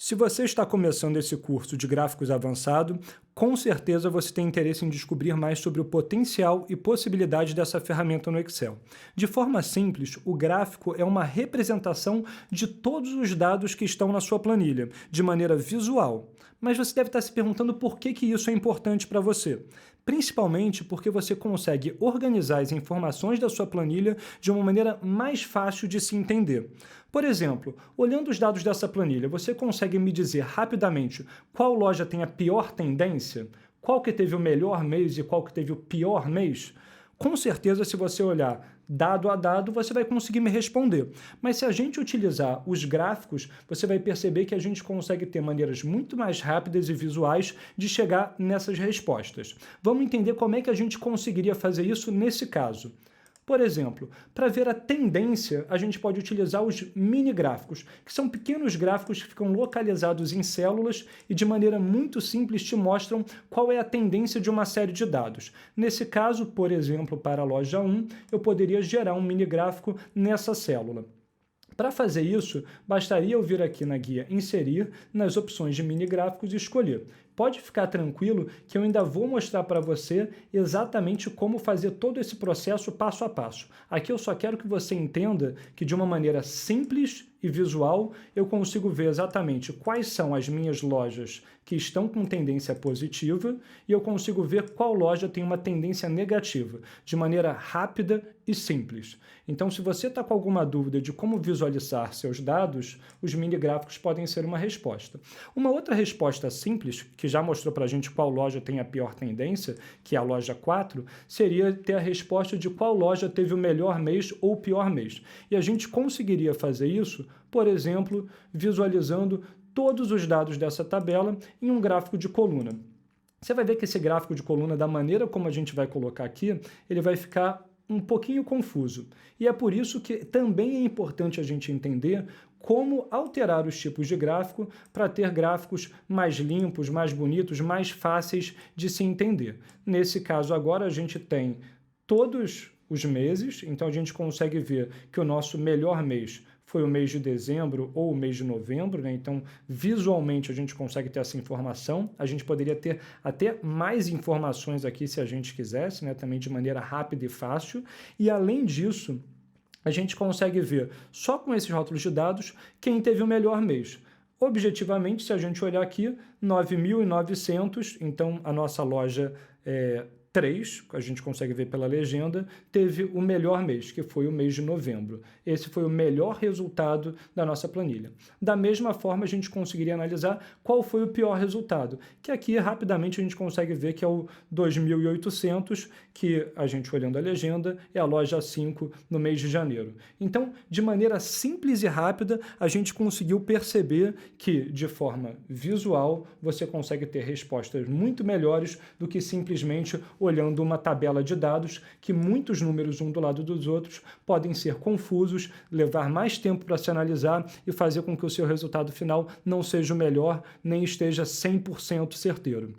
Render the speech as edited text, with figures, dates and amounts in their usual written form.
Se você está começando esse curso de gráficos avançado, com certeza você tem interesse em descobrir mais sobre o potencial e possibilidade dessa ferramenta no Excel. De forma simples, o gráfico é uma representação de todos os dados que estão na sua planilha, de maneira visual. Mas você deve estar se perguntando por que isso é importante para você. Principalmente porque você consegue organizar as informações da sua planilha de uma maneira mais fácil de se entender. Por exemplo, olhando os dados dessa planilha, você consegue me dizer rapidamente qual loja tem a pior tendência? Qual que teve o melhor mês e qual que teve o pior mês? Com certeza, se você olhar dado a dado, você vai conseguir me responder. Mas se a gente utilizar os gráficos, você vai perceber que a gente consegue ter maneiras muito mais rápidas e visuais de chegar nessas respostas. Vamos entender como é que a gente conseguiria fazer isso nesse caso. Por exemplo, para ver a tendência, a gente pode utilizar os mini gráficos, que são pequenos gráficos que ficam localizados em células e de maneira muito simples te mostram qual é a tendência de uma série de dados. Nesse caso, por exemplo, para a loja 1, eu poderia gerar um mini gráfico nessa célula. Para fazer isso, bastaria eu vir aqui na guia Inserir, nas opções de mini gráficos e escolher. Pode ficar tranquilo que eu ainda vou mostrar para você exatamente como fazer todo esse processo passo a passo. Aqui eu só quero que você entenda que de uma maneira simples e visual eu consigo ver exatamente quais são as minhas lojas que estão com tendência positiva e eu consigo ver qual loja tem uma tendência negativa, de maneira rápida e simples. Então, se você está com alguma dúvida de como visualizar seus dados, os mini gráficos podem ser uma resposta. Uma outra resposta simples, que já mostrou para a gente qual loja tem a pior tendência, que é a loja 4, seria ter a resposta de qual loja teve o melhor mês ou o pior mês. E a gente conseguiria fazer isso, por exemplo, visualizando todos os dados dessa tabela em um gráfico de coluna. Você vai ver que esse gráfico de coluna, da maneira como a gente vai colocar aqui, ele vai ficar um pouquinho confuso. E é por isso que também é importante a gente entender como alterar os tipos de gráfico para ter gráficos mais limpos, mais bonitos, mais fáceis de se entender. Nesse caso agora a gente tem todos os meses, então a gente consegue ver que o nosso melhor mês foi o mês de dezembro ou o mês de novembro, né? Então visualmente a gente consegue ter essa informação, a gente poderia ter até mais informações aqui se a gente quisesse, né? Também de maneira rápida e fácil, e além disso, a gente consegue ver só com esses rótulos de dados quem teve o melhor mês. Objetivamente, se a gente olhar aqui, 9.900, então a nossa loja 3, a gente consegue ver pela legenda, teve o melhor mês, que foi o mês de novembro. Esse foi o melhor resultado da nossa planilha. Da mesma forma, a gente conseguiria analisar qual foi o pior resultado, que aqui rapidamente a gente consegue ver que é o 2.800, que a gente olhando a legenda, é a loja 5 no mês de janeiro. Então, de maneira simples e rápida, a gente conseguiu perceber que, de forma visual, você consegue ter respostas muito melhores do que simplesmente olhando uma tabela de dados que muitos números um do lado dos outros podem ser confusos, levar mais tempo para se analisar e fazer com que o seu resultado final não seja o melhor, nem esteja 100% certeiro.